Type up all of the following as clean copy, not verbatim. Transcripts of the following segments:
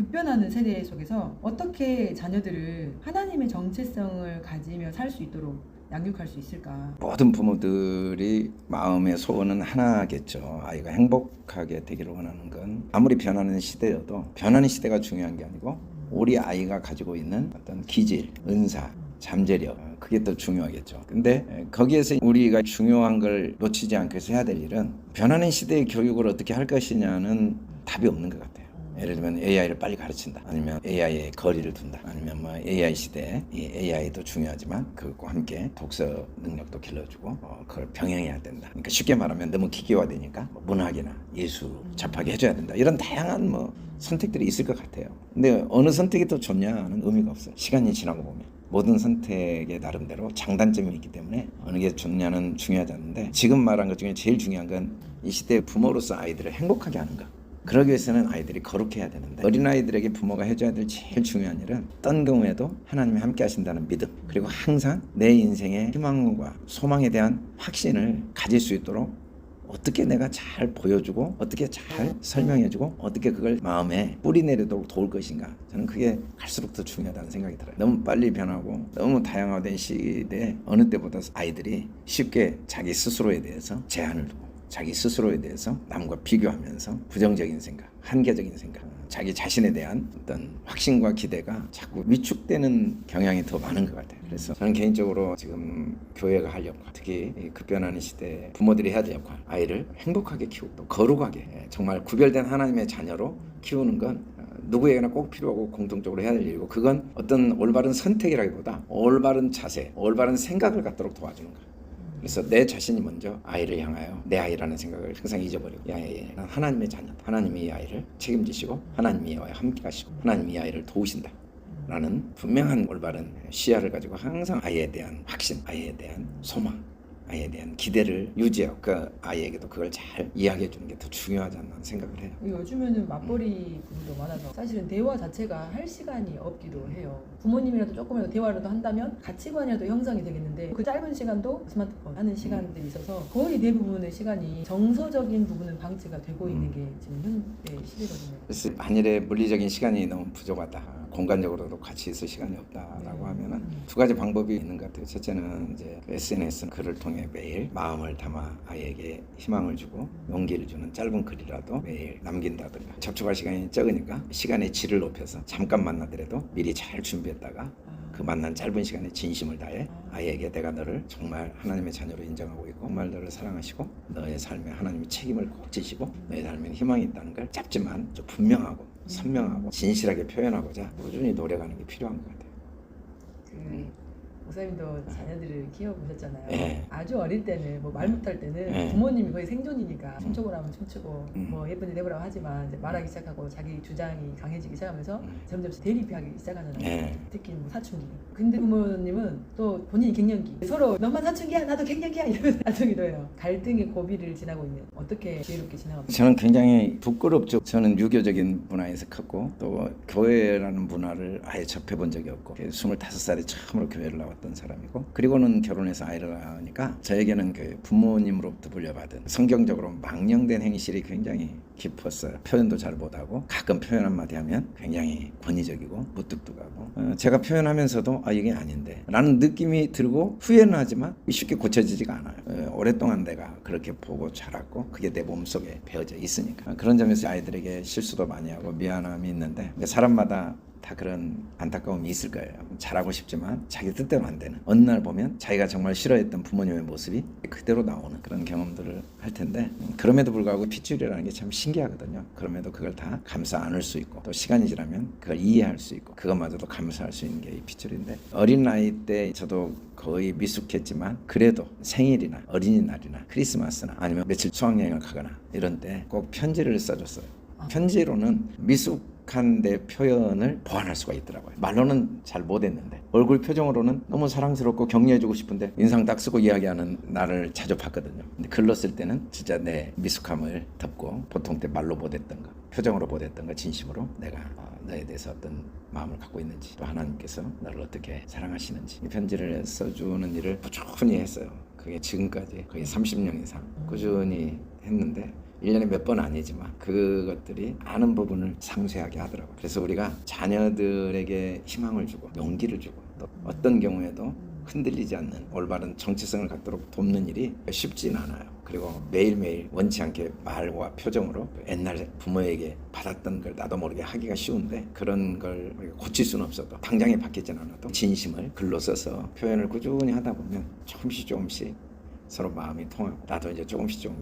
급변하는 세대 속에서 어떻게 자녀들을 하나님의 정체성을 가지며 살 수 있도록 양육할 수 있을까? 모든 부모들이 마음의 소원은 하나겠죠. 아이가 행복하게 되기를 원하는 건 아무리 변하는 시대여도 변하는 시대가 중요한 게 아니고 우리 아이가 가지고 있는 어떤 기질, 은사, 잠재력, 그게 더 중요하겠죠. 근데 거기에서 우리가 중요한 걸 놓치지 않기 위해서 해야 될 일은 변하는 시대의 교육을 어떻게 할 것이냐는 답이 없는 것 같아요. 예를 들면 AI를 빨리 가르친다, 아니면 AI에 거리를 둔다, 아니면 뭐 AI 시대에 이 AI도 중요하지만 그것과 함께 독서 능력도 길러주고 그걸 병행해야 된다. 그러니까 쉽게 말하면 너무 기계화되니까 뭐 문학이나 예술 접하게 해줘야 된다. 이런 다양한 뭐 선택들이 있을 것 같아요. 근데 어느 선택이 더 좋냐는 의미가 없어요. 시간이 지나고 보면 모든 선택의 나름대로 장단점이 있기 때문에 어느 게 좋냐는 중요하지 않는데, 지금 말한 것 중에 제일 중요한 건 이 시대의 부모로서 아이들을 행복하게 하는 것. 그러기 위해서는 아이들이 거룩해야 되는데, 어린아이들에게 부모가 해줘야 될 제일 중요한 일은 어떤 경우에도 하나님이 함께 하신다는 믿음, 그리고 항상 내 인생의 희망과 소망에 대한 확신을 가질 수 있도록 어떻게 내가 잘 보여주고, 어떻게 잘 설명해주고, 어떻게 그걸 마음에 뿌리 내리도록 도울 것인가. 저는 그게 갈수록 더 중요하다는 생각이 들어요. 너무 빨리 변하고 너무 다양화된 시대에 어느 때보다 아이들이 쉽게 자기 스스로에 대해서 제한을 두고, 자기 스스로에 대해서 남과 비교하면서 부정적인 생각, 한계적인 생각, 자기 자신에 대한 어떤 확신과 기대가 자꾸 위축되는 경향이 더 많은 것 같아요. 그래서 저는 개인적으로 지금 교회가 할 역할, 특히 이 급변하는 시대에 부모들이 해야 될 역할, 아이를 행복하게 키우고 또 거룩하게, 정말 구별된 하나님의 자녀로 키우는 건 누구에게나 꼭 필요하고 공통적으로 해야 될 일이고, 그건 어떤 올바른 선택이라기보다 올바른 자세, 올바른 생각을 갖도록 도와주는 거예요. 그래서 내 자신이 먼저 아이를 향하여 내 아이라는 생각을 항상 잊어버리고, 이 아이는 하나님의 자녀, 하나님이 이 아이를 책임지시고 하나님이 이와 함께 하시고 하나님이 이 아이를 도우신다 라는 분명한 올바른 시야를 가지고 항상 아이에 대한 확신, 아이에 대한 소망, 아이에 대한 기대를 유지하고 그 아이에게도 그걸 잘 이야기해 주는 게 더 중요하지 않나 생각을 해요. 요즘에는 맞벌이 부부도 많아서 사실은 대화 자체가 할 시간이 없기도 해요. 부모님이라도 조금이라도 대화라도 한다면 가치관이라도 형성이 되겠는데, 그 짧은 시간도 스마트폰 하는 시간들이 있어서 거의 대부분의 시간이 정서적인 부분은 방치가 되고 있는 게 지금 현대 시대거든요. 그래서 만일에 물리적인 시간이 너무 부족하다, 공간적으로도 같이 있을 시간이 없다라고 하면은 두 가지 방법이 있는 것 같아요. 첫째는 이제 SNS 글을 통해 매일 마음을 담아 아이에게 희망을 주고 용기를 주는 짧은 글이라도 매일 남긴다든가, 접촉할 시간이 적으니까 시간의 질을 높여서 잠깐 만나더라도 미리 잘 준비했다가 그 만난 짧은 시간에 진심을 다해 아이에게 내가 너를 정말 하나님의 자녀로 인정하고 있고 정말 너를 사랑하시고 너의 삶에 하나님이 책임을 꼭 지시고 너의 삶에는 희망이 있다는 걸 짧지만 좀 분명하고 선명하고 진실하게 표현하고자 꾸준히 노력하는 게 필요한 것 같아요. 목사님도 자녀들을 키워보셨잖아요. 네. 아주 어릴 때는 뭐 말 못할 때는 부모님이 거의 생존이니까 춤추고 나면 춤추고 뭐 예쁜 일 해보라고 하지만 이제 말하기 시작하고 자기 주장이 강해지기 시작하면서 점점 대립하기 시작하잖아요. 특히 뭐 사춘기. 근데 부모님은 또 본인이 갱년기, 서로 너만 사춘기야 나도 갱년기야 이러면서 나중에도 해요. 갈등의 고비를 지나고 있는, 어떻게 지혜롭게 지나갑니까? 저는 굉장히 부끄럽죠. 저는 유교적인 문화에서 컸고 또 교회라는 문화를 아예 접해본 적이 없고 25살에 처음으로 교회를 나왔던 사람이고, 그리고는 결혼해서 아이를 낳으니까 저에게는 그 부모님으로부터 물려받은 성경적으로 망령된 행실이 굉장히 깊었어요. 표현도 잘 못하고 가끔 표현 한마디 하면 굉장히 권위적이고 무뚝뚝하고, 제가 표현하면서도 이게 아닌데 라는 느낌이 들고 후회는 하지만 쉽게 고쳐지지가 않아요. 오랫동안 내가 그렇게 보고 자랐고 그게 내 몸속에 배어져 있으니까. 그런 점에서 아이들에게 실수도 많이 하고 미안함이 있는데, 사람마다 다 그런 안타까움이 있을 거예요. 잘하고 싶지만 자기 뜻대로 안 되는, 어느 날 보면 자기가 정말 싫어했던 부모님의 모습이 그대로 나오는 그런 경험들을 할 텐데, 그럼에도 불구하고 핏줄이라는 게 참 신기하거든요. 그럼에도 그걸 다 감싸 안을 수 있고 또 시간이 지나면 그걸 이해할 수 있고 그것마저도 감사할 수 있는 게 이 핏줄인데, 어린 나이 때 저도 거의 미숙했지만 그래도 생일이나 어린이날이나 크리스마스나 아니면 며칠 수학여행을 가거나 이런 때 꼭 편지를 써줬어요. 편지로는 미숙한 내 표현을 보완할 수가 있더라고요. 말로는 잘 못했는데 얼굴 표정으로는 너무 사랑스럽고 격려해주고 싶은데 인상 딱 쓰고 이야기하는 나를 자주 봤거든요. 근데 글로 쓸 때는 진짜 내 미숙함을 덮고, 보통 때 말로 못했던 거, 표정으로 못했던 거 진심으로 내가 너에 대해서 어떤 마음을 갖고 있는지, 또 하나님께서 너를 어떻게 사랑하시는지, 이 편지를 써주는 일을 꾸준히 했어요. 그게 지금까지 거의 30년 이상 꾸준히 했는데, 1년에 몇 번 아니지만 그것들이 많은 부분을 상쇄하게 하더라고요. 그래서 우리가 자녀들에게 희망을 주고 용기를 주고 또 어떤 경우에도 흔들리지 않는 올바른 정체성을 갖도록 돕는 일이 쉽진 않아요. 그리고 매일매일 원치 않게 말과 표정으로 옛날 부모에게 받았던 걸 나도 모르게 하기가 쉬운데 그런 걸 우리가 고칠 수는 없어도 당장에 바뀌진 않아도 진심을 글로 써서 표현을 꾸준히 하다 보면 조금씩 서로 마음이 통하고 나도 이제 조금씩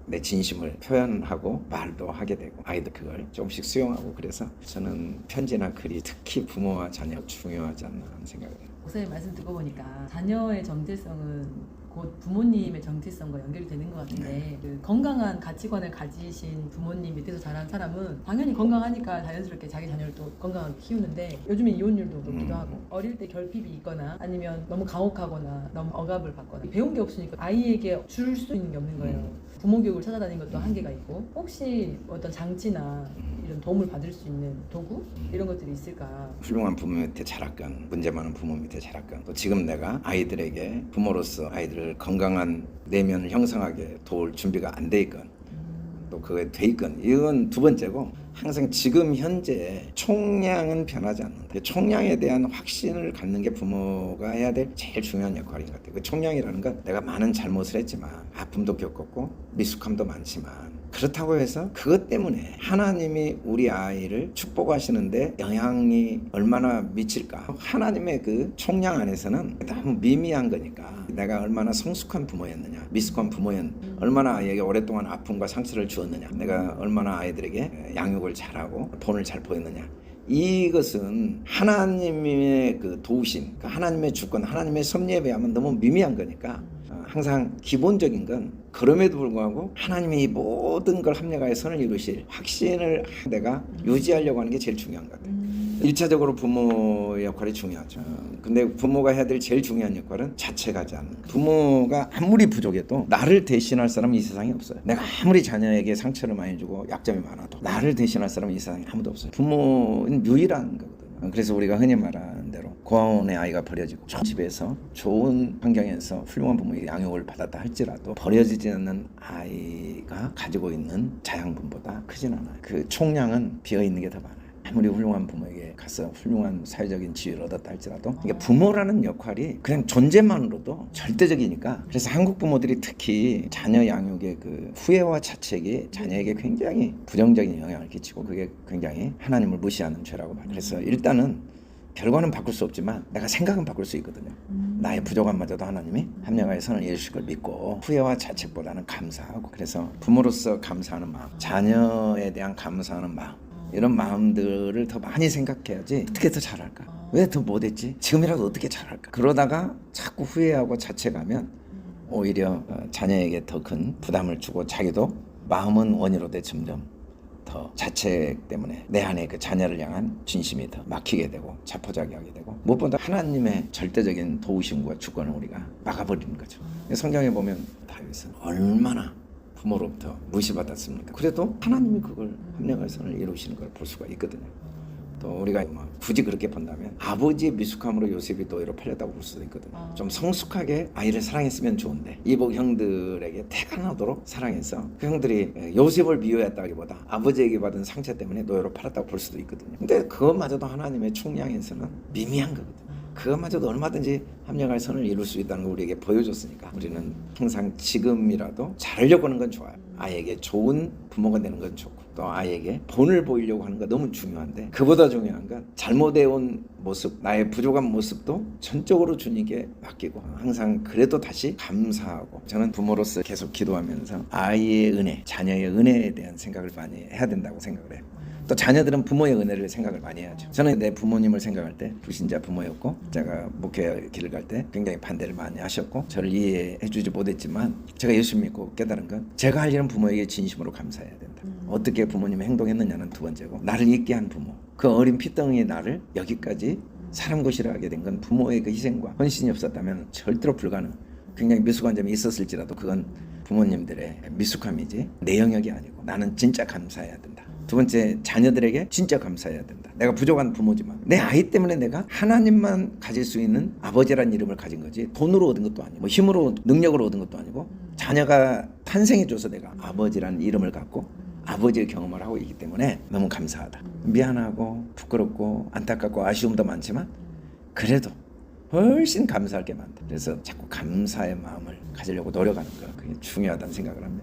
내 진심을 표현하고 말도 하게 되고 아이도 그걸 조금씩 수용하고 그래서 저는 편지나 글이 특히 부모와 자녀 중요하지 않나 하는 생각을 해요. 목사님 말씀 듣고 보니까 자녀의 정체성은 곧 부모님의 정체성과 연결이 되는 것 같은데 그 건강한 가치관을 가지신 부모님 밑에서 자란 사람은 당연히 건강하니까 자연스럽게 자기 자녀를 또 건강하게 키우는데 요즘에 이혼율도 높기도 하고 어릴 때 결핍이 있거나 아니면 너무 가혹하거나 너무 억압을 받거나 배운 게 없으니까 아이에게 줄 수 있는 게 없는 거예요. 부모 교육을 찾아다니는 것도 한계가 있고 혹시 어떤 장치나 이런 도움을 받을 수 있는 도구 이런 것들이 있을까? 훌륭한 부모 밑에 자랐건 문제 많은 부모 밑에 자랐건 또 지금 내가 아이들에게 부모로서 아이들을 건강한 내면을 형성하게 도울 준비가 안 돼 있건 또 그게 돼 있건 이건 두 번째고 항상 지금 현재 총량은 변하지 않는다. 총량에 대한 확신을 갖는 게 부모가 해야 될 제일 중요한 역할인 것 같아요. 그 총량이라는 건 내가 많은 잘못을 했지만 아픔도 겪었고 미숙함도 많지만 그렇다고 해서 그것 때문에 하나님이 우리 아이를 축복하시는데 영향이 얼마나 미칠까? 하나님의 그 총량 안에서는 너무 미미한 거니까 내가 얼마나 성숙한 부모였느냐 미숙한 부모였느냐 얼마나 아이에게 오랫동안 아픔과 상처를 주었느냐 내가 얼마나 아이들에게 양육을 잘하고 본을 잘 보였느냐 이것은 하나님의 그 도우심 하나님의 주권 하나님의 섭리에 비하면 너무 미미한 거니까 항상 기본적인 건 그럼에도 불구하고 하나님이 이 모든 걸 합력하여 선을 이루실 확신을 내가 유지하려고 하는 게 제일 중요한 것 같아요. 1차적으로 부모의 역할이 중요하죠. 근데 부모가 해야 될 제일 중요한 역할은 자책하지 않는 거예요. 부모가 아무리 부족해도 나를 대신할 사람은 이 세상에 없어요. 내가 아무리 자녀에게 상처를 많이 주고 약점이 많아도 나를 대신할 사람은 이 세상에 아무도 없어요. 부모는 유일한 거거든요. 그래서 우리가 흔히 말하는 대로 고아원의 아이가 버려지고 집에서 좋은 환경에서 훌륭한 부모의 양육을 받았다 할지라도 버려지지 않는 아이가 가지고 있는 자양분보다 크진 않아요. 그 총량은 비어있는 게 더 많아요. 아무리 훌륭한 부모에게 가서 훌륭한 사회적인 지위를 얻었다 할지라도 그러니까 부모라는 역할이 그냥 존재만으로도 절대적이니까 그래서 한국 부모들이 특히 자녀 양육의 그 후회와 자책이 자녀에게 굉장히 부정적인 영향을 끼치고 그게 굉장히 하나님을 무시하는 죄라고 봐요. 그래서 일단은 결과는 바꿀 수 없지만 내가 생각은 바꿀 수 있거든요. 나의 부족함마저도 하나님이 합력하여 선을 이루실 걸 믿고 후회와 자책보다는 감사하고 그래서 부모로서 감사하는 마음 자녀에 대한 감사하는 마음 이런 마음들을 더 많이 생각해야지 어떻게 더 잘할까? 왜 더 못했지? 지금이라도 어떻게 잘할까? 그러다가 자꾸 후회하고 자책하면 오히려 자녀에게 더 큰 부담을 주고 자기도 마음은 원이로 돼 점점 더 자책 때문에 내 안에 그 자녀를 향한 진심이 더 막히게 되고 자포자기하게 되고 무엇보다 하나님의 절대적인 도우심과 주권을 우리가 막아버리는 거죠. 성경에 보면 다윗은 얼마나 부모로부터 무시받았습니까? 그래도 하나님이 그걸 합력할 선을 이루시는 걸 볼 수가 있거든요. 또 우리가 굳이 그렇게 본다면 아버지의 미숙함으로 요셉이 노예로 팔렸다고 볼 수도 있거든요. 좀 성숙하게 아이를 사랑했으면 좋은데 이복 형들에게 태가 나도록 사랑해서 그 형들이 요셉을 미워했다기보다 아버지에게 받은 상처 때문에 노예로 팔았다고 볼 수도 있거든요. 근데 그것마저도 하나님의 총량에서는 미미한 거거든요. 그것마저도 얼마든지 합력할 선을 이룰 수 있다는 걸 우리에게 보여줬으니까 우리는 항상 지금이라도 잘하려고 하는 건 좋아요. 아이에게 좋은 부모가 되는 건 좋고 또 아이에게 본을 보이려고 하는 건 너무 중요한데 그보다 중요한 건 잘못해온 모습 나의 부족한 모습도 전적으로 주님께 맡기고 항상 그래도 다시 감사하고 저는 부모로서 계속 기도하면서 아이의 은혜 자녀의 은혜에 대한 생각을 많이 해야 된다고 생각을 해요. 또 자녀들은 부모의 은혜를 생각을 많이 해야죠. 저는 내 부모님을 생각할 때 불신자 부모였고 제가 목회 길을 갈 때 굉장히 반대를 많이 하셨고 저를 이해해 주지 못했지만 제가 예수 믿고 깨달은 건 제가 할 일은 부모에게 진심으로 감사해야 된다. 어떻게 부모님이 행동했느냐는 두 번째고 나를 있게 한 부모 그 어린 피덩이 나를 여기까지 사람 고시를 하게 된 건 부모의 그 희생과 헌신이 없었다면 절대로 불가능. 굉장히 미숙한 점이 있었을지라도 그건 부모님들의 미숙함이지 내 영역이 아니고 나는 진짜 감사해야 된다. 두 번째, 자녀들에게 진짜 감사해야 된다. 내가 부족한 부모지만 내 아이 때문에 내가 하나님만 가질 수 있는 아버지라는 이름을 가진 거지 돈으로 얻은 것도 아니고 뭐 힘으로 능력으로 얻은 것도 아니고 자녀가 탄생해줘서 내가 아버지라는 이름을 갖고 아버지의 경험을 하고 있기 때문에 너무 감사하다. 미안하고 부끄럽고 안타깝고 아쉬움도 많지만 그래도 훨씬 감사할 게 많다. 그래서 자꾸 감사의 마음을 가지려고 노력하는 거 그게 중요하다는 생각을 합니다.